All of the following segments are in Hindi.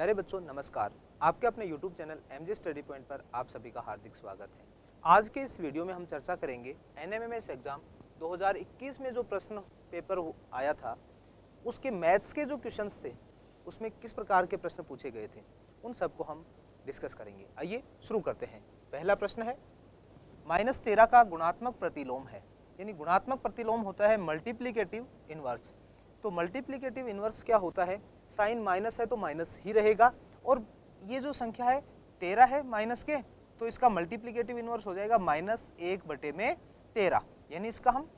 प्यारे बच्चों नमस्कार। आपके अपने YouTube channel MJ study point पर आप सभी का हार्दिक स्वागत है। आज के इस वीडियो में हम चर्चा करेंगे NMMS एग्जाम 2021 में जो प्रश्न पेपर आया था उसके मैथ्स के जो क्वेश्चंस थे उसमें किस प्रकार के प्रश्न पूछे गए थे उन सबको हम डिस्कस करेंगे। आइए शुरू करते हैं। पहला प्रश्न है -13 का गुणात्मक प्रतिलोम है, यानी गुणात्मक प्रतिलोम होता है मल्टीप्लिकेटिव इनवर्स। तो मल्टीप्लिकेटिव इनवर्स क्या होता है, साइन माइनस है तो माइनस ही रहेगा और ये जो संख्या है 13 है माइनस के, तो इसका मल्टीप्लिकेटिव इनवर्स हो जाएगा -1/13, यानी इसका हम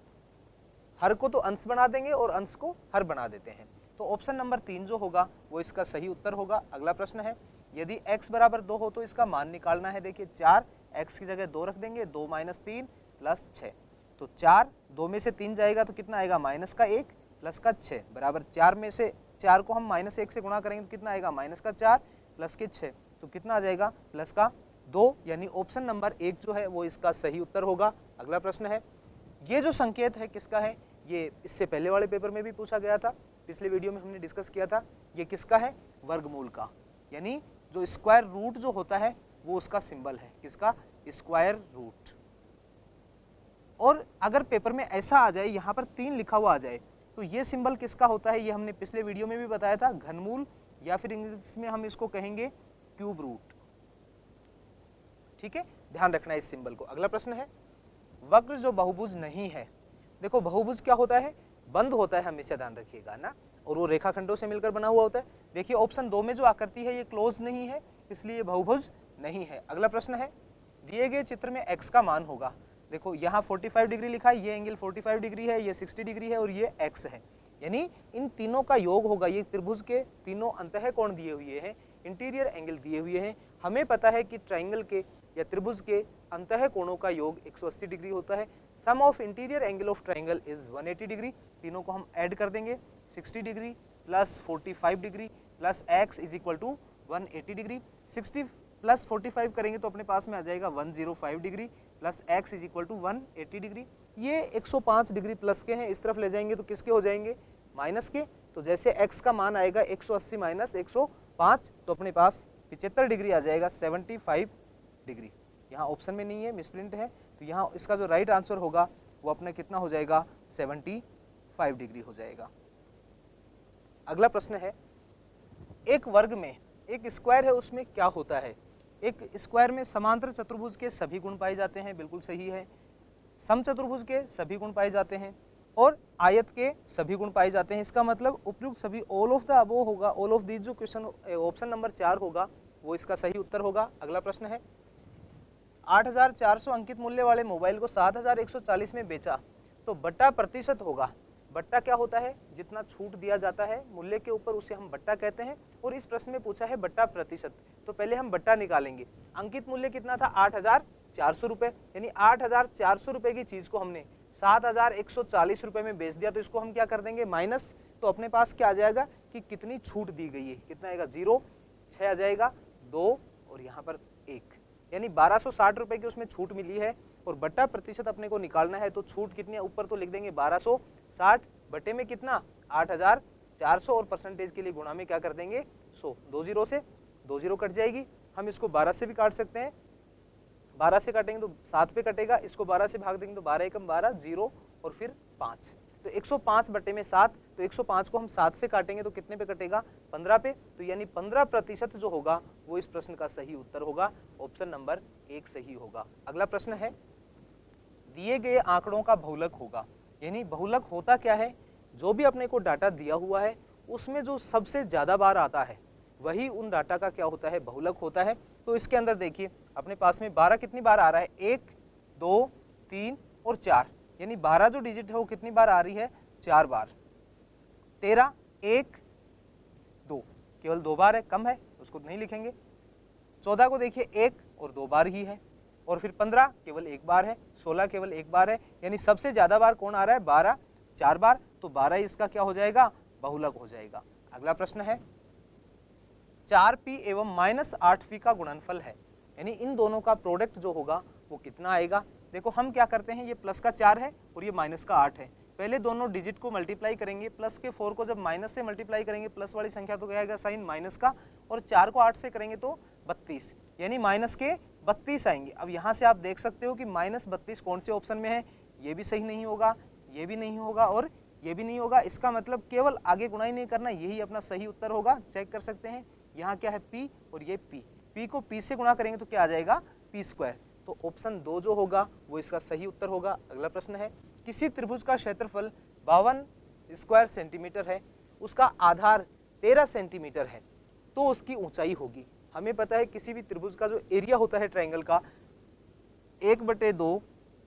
हर को तो अंश बना देंगे और अंश को हर बना देते हैं। तो ऑप्शन नंबर 3 जो होगा वो इसका सही उत्तर होगा। अगला प्रश्न है यदि x बराबर 2 हो तो इसका मान निकालना है। देखिए 4, x की जगह 2 रख देंगे, 2 - 3 + 6, तो 4 2 में से 3 जाएगा तो कितना आएगा -1 + 6 बराबर 4 में से 4 को हम -1 से गुणा करेंगे तो कितना आएगा -4 + 6, तो कितना आ जाएगा +2, यानी ऑप्शन नंबर 1 जो है वो इसका सही उत्तर होगा। अगला प्रश्न है ये जो संकेत है किसका है, ये इससे पहले वाले पेपर में भी पूछा गया था, पिछले वीडियो में हमने डिस्कस किया था। ये किसका है, वर्गमूल का, यानी जो स्क्वायर रूट जो होता है वो उसका सिंबल है, किसका, स्क्वायर रूट। और अगर पेपर में ऐसा आ जाए यहाँ पर 3 लिखा हुआ आ जाए तो ये सिंबल किसका होता है, ये हमने पिछले वीडियो में भी बताया था, घनमूल, या फिर इंग्लिश में हम इसको कहेंगे क्यूब रूट। ठीक है, ध्यान रखना इस सिंबल को। अगला प्रश्न है वक्र जो बहुभुज नहीं है। देखो बहुभुज क्या होता है, बंद होता है, हमेशा ध्यान रखिएगा ना, और वो रेखाखंडों से मिलकर बना हुआ होता है। देखिए ऑप्शन 2 में जो आकृति है ये क्लोज नहीं है, इसलिए ये बहुभुज नहीं है। अगला प्रश्न है दिए गए चित्र में x का मान होगा। देखो यहाँ 45 डिग्री लिखा है, ये एंगल 45 डिग्री है, ये 60 डिग्री है और ये x है, यानी इन तीनों का योग होगा। ये त्रिभुज के तीनों अंतः कोण दिए हुए हैं, इंटीरियर एंगल दिए हुए हैं। हमें पता है कि ट्राइंगल के या त्रिभुज के अंतः कोणों का योग 180 डिग्री होता है। Sum of interior angle of triangle is 180 degree. तीनों को हम ऐड कर देंगे, 60 डिग्री + 45 डिग्री + x = 180 डिग्री। 60 + 45 करेंगे तो अपने पास में आ जाएगा 105 डिग्री + x = 180 डिग्री। ये 105 डिग्री प्लस के हैं, इस तरफ ले जाएंगे तो किसके हो जाएंगे, माइनस के। तो जैसे x का मान आएगा 180 - 105, तो अपने पास 75 डिग्री आ जाएगा, 75 डिग्री। यहाँ ऑप्शन में नहीं है, मिसप्रिंट है, तो यहाँ इसका जो राइट आंसर होगा वो अपना कितना हो जाएगा, 75 डिग्री हो जाएगा। अगला प्रश्न है एक वर्ग में एक स्क्वायर है, उसमें क्या होता है। एक स्क्वायर में समांतर चतुर्भुज के सभी गुण पाए जाते हैं, बिल्कुल सही है। समचतुर्भुज के सभी गुण पाए जाते हैं और आयत के सभी गुण पाए जाते हैं। इसका मतलब उपयुक्त सभी, ऑल ऑफ द अबव होगा। ऑल ऑफ दीज जो क्वेश्चन ऑप्शन नंबर 4 होगा वो इसका सही उत्तर होगा। अगला प्रश्न है 8400 अंकित मूल्य वाले मोबाइल को 7140 में बेचा तो बट्टा प्रतिशत होगा। बट्टा क्या होता है, जितना छूट दिया जाता है मूल्य के ऊपर उसे हम बट्टा कहते हैं, और इस प्रश्न में पूछा है बट्टा प्रतिशत। तो पहले हम बट्टा निकालेंगे। अंकित मूल्य कितना था, 8400 रुपये, यानी 8400 रुपये की चीज को हमने 7140 रुपये में बेच दिया, तो इसको हम क्या कर देंगे, माइनस। तो अपने पास क्या आ जाएगा कि कितनी छूट दी गई है, कितना आएगा, 0, 6 आ जाएगा, 2 और यहाँ पर 1, यानी 1260 रुपये की उसमें छूट मिली है। और बट्टा प्रतिशत अपने को निकालना है, तो छूट कितनी है, ऊपर तो लिख देंगे 1260, बटे में कितना 8400, और परसेंटेज के लिए गुणा में क्या कर देंगे 100। 2 0 से 2 0 कट जाएगी। हम इसको 12 से भी काट सकते हैं, 12 से काटेंगे तो 7 पे कटेगा, इसको 12 से भाग देंगे तो 12 एकम 12, 0 और फिर 5, तो 105 बटे में 7, तो 105 को हम 7 से काटेंगे तो कितने पे कटेगा, 15 पे। तो यानी 15% जो होगा वो इस प्रश्न का सही उत्तर होगा, ऑप्शन नंबर 1 सही होगा। अगला प्रश्न है दिए गए आंकड़ों का बहुलक होगा, यानी बहुलक होता क्या है, जो भी अपने को डाटा दिया हुआ है उसमें जो सबसे ज्यादा बार आता है वही उन डाटा का क्या होता है, बहुलक होता है। तो इसके अंदर देखिए अपने पास में 12 कितनी बार आ रहा है, 1, 2, 3 और 4, यानी 12 जो डिजिट है वो कितनी बार आ रही है, 4 बार। 13, 1, 2 केवल 2 बार है, कम है उसको नहीं लिखेंगे। 14 को देखिए 1 और 2 बार ही है, और फिर 15 केवल 1 बार है, 16 केवल 1 बार है, यानी सबसे ज्यादा बार कौन आ रहा है, 12, 4 बार, तो 12 इसका क्या हो जाएगा, बहुलक हो जाएगा। अगला प्रश्न है 4p एवं -8p का गुणनफल है, यानी इन दोनों का प्रोडक्ट जो होगा वो कितना आएगा। देखो हम क्या करते हैं, ये प्लस का 4 है और ये माइनस का 8 है, पहले दोनों डिजिट को मल्टीप्लाई करेंगे, प्लस के 4 को जब माइनस से मल्टीप्लाई करेंगे प्लस वाली संख्या तो क्या आएगा, साइन माइनस का, और 4 को 8 से करेंगे तो 32, यानी माइनस के 32 आएंगे। अब यहाँ से आप देख सकते हो कि -32 कौन से ऑप्शन में है, ये भी सही नहीं होगा, ये भी नहीं होगा और ये भी नहीं होगा। इसका मतलब केवल आगे गुणा ही नहीं करना, यही अपना सही उत्तर होगा। चेक कर सकते हैं, यहाँ क्या है p और ये p को p से गुणा करेंगे तो क्या आ जाएगा p²। तो ऑप्शन 2 जो होगा वो इसका सही उत्तर होगा। अगला प्रश्न है, किसी त्रिभुज का क्षेत्रफल 52 स्क्वायर सेंटीमीटर है, उसका आधार 13 सेंटीमीटर है, तो उसकी ऊंचाई होगी। हमें पता है किसी भी त्रिभुज का जो एरिया होता है ट्रायंगल का 1/2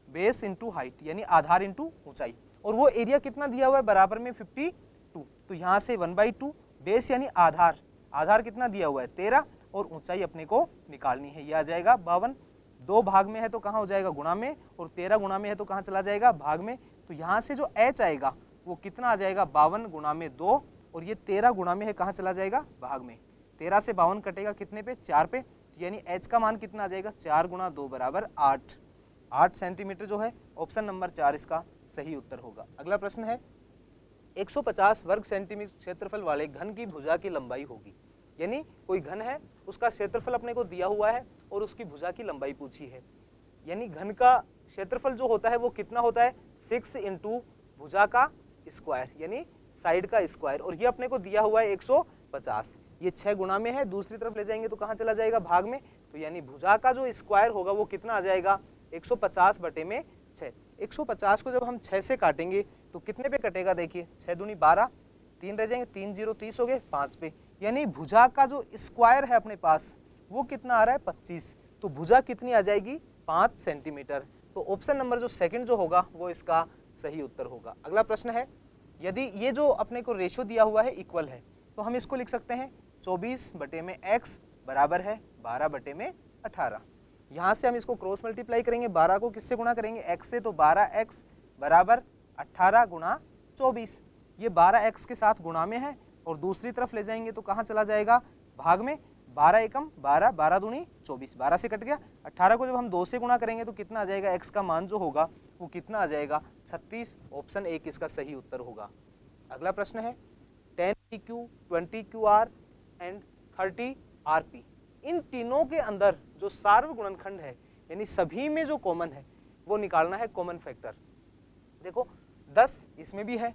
बेस इंटू हाइट, यानी आधार इंटू ऊंचाई, और वो एरिया कितना दिया हुआ है बराबर में 52। तो यहाँ से 1/2 बेस यानी आधार कितना दिया हुआ है 13, और ऊंचाई अपने को निकालनी है, ये आ जाएगा 52। 2 भाग में है तो कहाँ हो जाएगा गुणा में, और 13 गुणा में है तो कहाँ चला जाएगा भाग में। तो यहाँ से जो h आएगा वो कितना आ जाएगा 52 गुणा में 2, और ये 13 गुणा में है कहाँ चला जाएगा भाग में। 13 से 52 कटेगा कितने पे 4 पे, यानी h का मान कितना आ जाएगा 4 गुणा 2 बराबर 8 सेंटीमीटर जो है ऑप्शन नंबर 4 इसका सही उत्तर होगा। अगला प्रश्न है, 150 वर्ग सेंटीमीटर क्षेत्रफल वाले घन की भुजा की लंबाई होगी, यानी कोई घन है उसका क्षेत्रफल अपने को दिया हुआ है और उसकी भुजा की लंबाई पूछी है, यानी घन का क्षेत्रफल जो होता है वो कितना होता है 6 इंटू भुजा का स्क्वायर, यानी साइड का स्क्वायर, और ये अपने को दिया हुआ है 150। ये 6 गुणा में है, दूसरी तरफ ले जाएंगे तो कहाँ चला जाएगा भाग में, तो यानी भुजा का जो स्क्वायर होगा वो कितना आ जाएगा 150 बटे में 6। 150 को जब हम 6 से काटेंगे तो कितने पे कटेगा, देखिए 6 दूनी 12, 3 रह जाएंगे, 3 0 30 हो गए 5 पे, यानी भुजा का जो स्क्वायर है अपने पास वो कितना आ रहा है 25। तो भुजा कितनी आ जाएगी 5 सेंटीमीटर। तो ऑप्शन नंबर जो सेकंड जो होगा वो इसका सही उत्तर होगा। अगला प्रश्न है, यदि ये जो अपने को रेशियो दिया हुआ है इक्वल है तो हम इसको लिख सकते हैं 24 बटे में x बराबर है 12 बटे में 18। यहाँ से हम इसको क्रॉस मल्टीप्लाई करेंगे, 12 को किससे गुणा करेंगे x से, तो 12x बराबर 18 गुणा 24। ये 12x के साथ गुणा में है और दूसरी तरफ ले जाएंगे तो कहाँ चला जाएगा भाग में। 12 एकम 12, 12 दूनी 24, 12 से कट गया। 18 को जब हम 2 से गुणा करेंगे तो कितना आ जाएगा, x का मान जो होगा वो कितना आ जाएगा 36। ऑप्शन 1 इसका सही उत्तर होगा। अगला प्रश्न है, 10pq 20qr एंड 30rp, इन तीनों के अंदर जो सार्वगुणनखंड है यानी सभी में जो कॉमन है वो निकालना है कॉमन फैक्टर। देखो 10 इसमें भी है,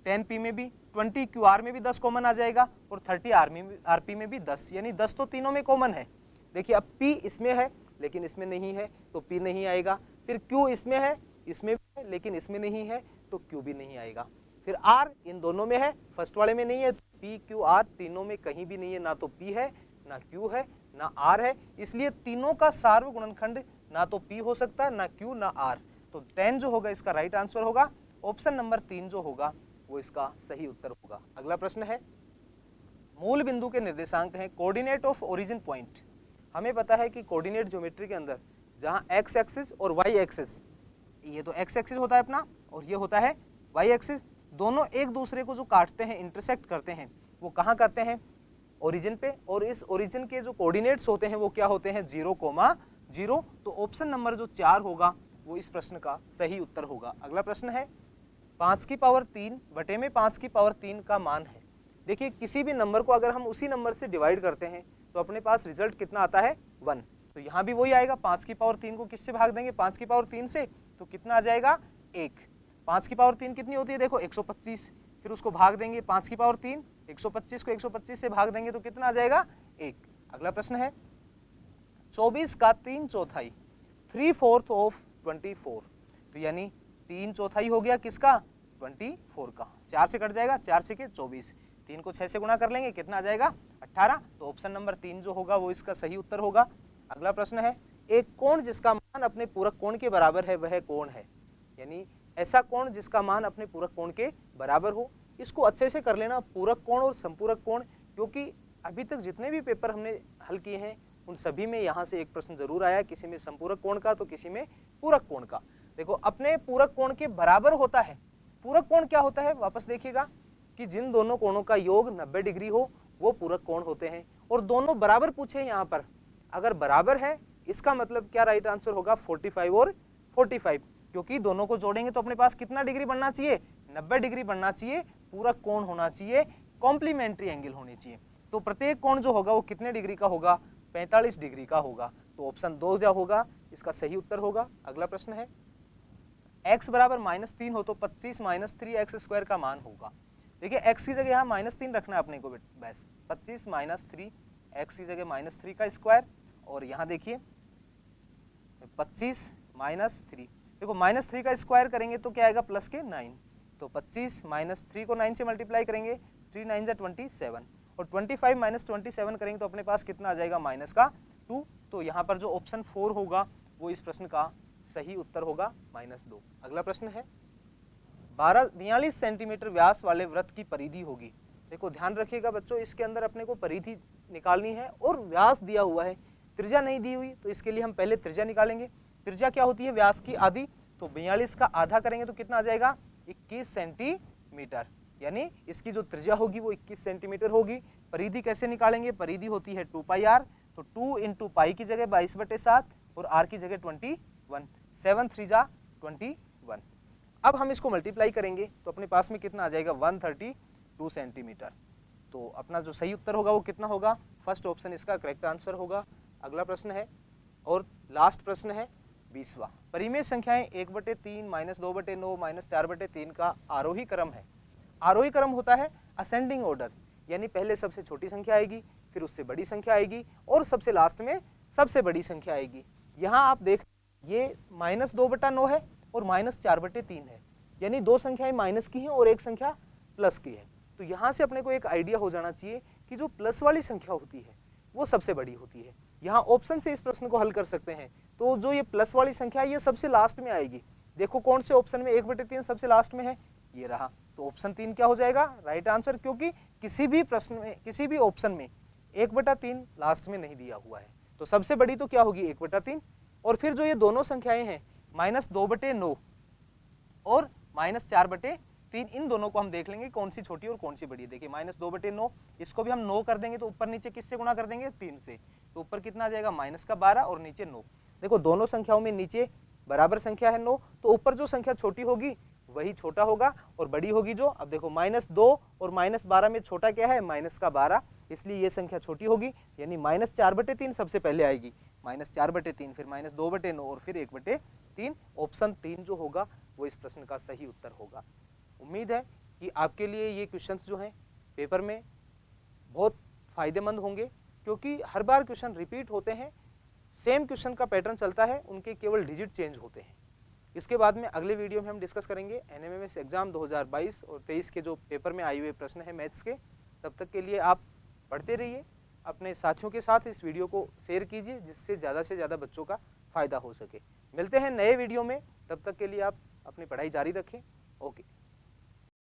10p में भी, 20qr में भी 10 कॉमन आ जाएगा और 30rp में भी 10, यानी 10 तो तीनों में कॉमन है। देखिए अब p इसमें है लेकिन इसमें नहीं है तो p नहीं आएगा, फिर q इसमें है भी है लेकिन इसमें नहीं है तो q भी नहीं आएगा, फिर r इन दोनों में है फर्स्ट वाले में नहीं है, p q r तीनों में कहीं भी नहीं है, ना तो p है ना q है ना r है, इसलिए तीनों का सार्वगुणनखंड ना तो p हो सकता है ना q ना r। तो 10 जो होगा इसका राइट आंसर होगा, ऑप्शन नंबर 3 जो होगा वो इसका सही उत्तर होगा। अगला प्रश्न है, मूल बिंदु के निर्देशांक हैं कोऑर्डिनेट ऑफ ओरिजिन पॉइंट। हमें पता है कि कोऑर्डिनेट ज्योमेट्री के अंदर जहां x एक्सिस और y एक्सिस, ये तो x एक्सिस होता है अपना और ये होता है y एक्सिस, दोनों एक दूसरे को जो काटते हैं इंटरसेक्ट करते हैं वो कहाँ करते हैं ओरिजिन पे, और इस ओरिजिन के जो कोऑर्डिनेट्स होते हैं वो क्या होते हैं 0,0। तो ऑप्शन नंबर जो 4 होगा वो इस प्रश्न का सही उत्तर होगा। अगला प्रश्न है, 5 की पावर 3 बटे में 5 की पावर 3 का मान है। देखिए किसी भी नंबर को अगर हम उसी नंबर से डिवाइड करते हैं तो अपने पास रिजल्ट कितना आता है 1। तो यहाँ भी वही आएगा, 5 की पावर 3 को किससे भाग देंगे 5 की पावर 3 से, तो कितना आ जाएगा 1। 5 की पावर 3 कितनी होती है देखो 125, फिर उसको भाग देंगे 5 की पावर 3, 125 को 125 से भाग देंगे तो कितना आ जाएगा 1। अगला प्रश्न है, 24 का 3/4 3/4 ऑफ 24, तो यानी 3/4 हो गया किसका 24 का, 4 से कट जाएगा, 4 से के 24, 3 को 6 से गुणा कर लेंगे कितना आ जाएगा 18। तो ऑप्शन नंबर 3 जो होगा वो इसका सही उत्तर होगा। अगला प्रश्न है, एक कोण जिसका मान अपने पूरक कोण के बराबर है वह कोण है, यानी ऐसा कोण जिसका मान अपने पूरक कोण के बराबर हो। इसको अच्छे से कर लेना, पूरक कोण और संपूरक कोण, क्योंकि अभी तक जितने भी पेपर हमने हल किए हैं उन सभी में यहाँ से एक प्रश्न जरूर आया, किसी में संपूरक कोण का तो किसी में पूरक कोण का। देखो अपने पूरक कोण के बराबर होता है, पूरक कोण क्या होता है वापस देखिएगा कि जिन दोनों कोणों का योग 90 डिग्री हो वो पूरक कोण होते हैं, और दोनों बराबर पूछे यहाँ पर, अगर बराबर है इसका मतलब क्या राइट आंसर होगा 45 और 45, क्योंकि दोनों को जोड़ेंगे तो अपने पास कितना डिग्री बनना चाहिए 90 डिग्री बनना चाहिए, पूरक कोण होना चाहिए, कॉम्प्लीमेंट्री एंगल होनी चाहिए। तो प्रत्येक कोण जो होगा वो कितने डिग्री का होगा, 45 डिग्री का होगा। तो ऑप्शन 2 जो होगा इसका सही उत्तर होगा। अगला प्रश्न है x बराबर -3 हो तो 25 - 3x स्क्वायर का मान होगा। देखिए x की जगह यहाँ -3 रखना है अपने को बस, 25 - 3 x की जगह -3 का स्क्वायर, और यहाँ देखिए 25 - 3, देखो -3 का स्क्वायर करेंगे तो क्या आएगा प्लस के 9, तो 25 - 3 को 9 से मल्टीप्लाई करेंगे, 3 9 जा 27, और 25 - 27 करेंगे तो अपने पास कितना आ जाएगा -2। तो यहाँ पर जो ऑप्शन 4 होगा वो इस प्रश्न का सही उत्तर होगा -2। अगला प्रश्न है 42 सेंटीमीटर व्यास वाले वृत्त की परिधि होगी। देखो ध्यान रखिएगा बच्चों, इसके अंदर अपने को परिधि निकालनी है और व्यास दिया हुआ है, त्रिज्या नहीं दी हुई, तो इसके लिए हम पहले त्रिज्या निकालेंगे। त्रिज्या क्या होती है व्यास की आधी, तो 42 का आधा करेंगे तो कितना आ जाएगा 21 सेंटीमीटर, यानी इसकी जो त्रिज्या होगी वो 21 सेंटीमीटर होगी। परिधि कैसे निकालेंगे, परिधि होती है 2πr, तो 2 × पाई की जगह 22/7 और r की जगह 21, 7 3 जा 21। अब हम इसको मल्टीप्लाई करेंगे तो अपने पास में कितना आ जाएगा 132 सेंटीमीटर। तो अपना जो सही उत्तर होगा वो कितना होगा, फर्स्ट ऑप्शन इसका करेक्ट आंसर होगा। अगला प्रश्न है और लास्ट प्रश्न है 20वां। परिमेय संख्याएं 1/3 -2/9 -4/3 का आरोही क्रम है। आरोही क्रम होता है असेंडिंग ऑर्डर, यानी पहले सबसे छोटी संख्या आएगी, फिर उससे बड़ी संख्या आएगी और सबसे लास्ट में सबसे बड़ी संख्या आएगी। यहाँ आप देख ये -2/9 है और -4/3 है, यानी दो संख्याएं माइनस की हैं और एक संख्या प्लस की है। तो यहाँ से अपने को एक आइडिया हो जाना चाहिए कि जो प्लस वाली संख्या होती है वो सबसे बड़ी होती है। यहाँ ऑप्शन से इस प्रश्न को हल कर सकते हैं, तो जो ये प्लस वाली संख्या है ये सबसे लास्ट में आएगी। देखो कौन से ऑप्शन में 1/3 सबसे लास्ट में है, ये रहा, तो ऑप्शन 3 क्या हो जाएगा राइट आंसर, क्योंकि किसी भी प्रश्न में किसी भी ऑप्शन में 1/3 लास्ट में नहीं दिया हुआ है। तो सबसे बड़ी तो क्या होगी 1/3, और फिर जो ये दोनों संख्याएं हैं -2/9 और -4/3, इन दोनों को हम देख लेंगे कौन सी छोटी और कौन सी बड़ी। देखिए -2/9 इसको भी हम 9 कर देंगे तो ऊपर नीचे किससे गुणा कर देंगे 3 से, तो ऊपर कितना आ जाएगा -12 और नीचे 9। देखो दोनों संख्याओं में नीचे बराबर संख्या है 9, तो ऊपर जो संख्या छोटी होगी वही छोटा होगा और बड़ी होगी जो, अब देखो -2 और -12 में छोटा क्या है -12, इसलिए ये संख्या छोटी होगी, यानी -4/3 सबसे पहले आएगी, -4/3 फिर -2/9 और फिर 1/3। ऑप्शन 3 जो होगा वो इस प्रश्न का सही उत्तर होगा। उम्मीद है कि आपके लिए ये क्वेश्चंस जो हैं पेपर में बहुत फायदेमंद होंगे, क्योंकि हर बार क्वेश्चन रिपीट होते हैं, सेम क्वेश्चन का पैटर्न चलता है, उनके केवल डिजिट चेंज होते हैं। इसके बाद में अगले वीडियो में हम डिस्कस करेंगे एनएमएमएस एग्जाम 2022 और 23 के जो पेपर में आए हुए प्रश्न हैं मैथ्स के। तब तक के लिए आप पढ़ते रहिए, अपने साथियों के साथ इस वीडियो को शेयर कीजिए, जिससे ज़्यादा बच्चों का फ़ायदा हो सके। मिलते हैं नए वीडियो में, तब तक के लिए आप अपनी पढ़ाई जारी रखें। ओके।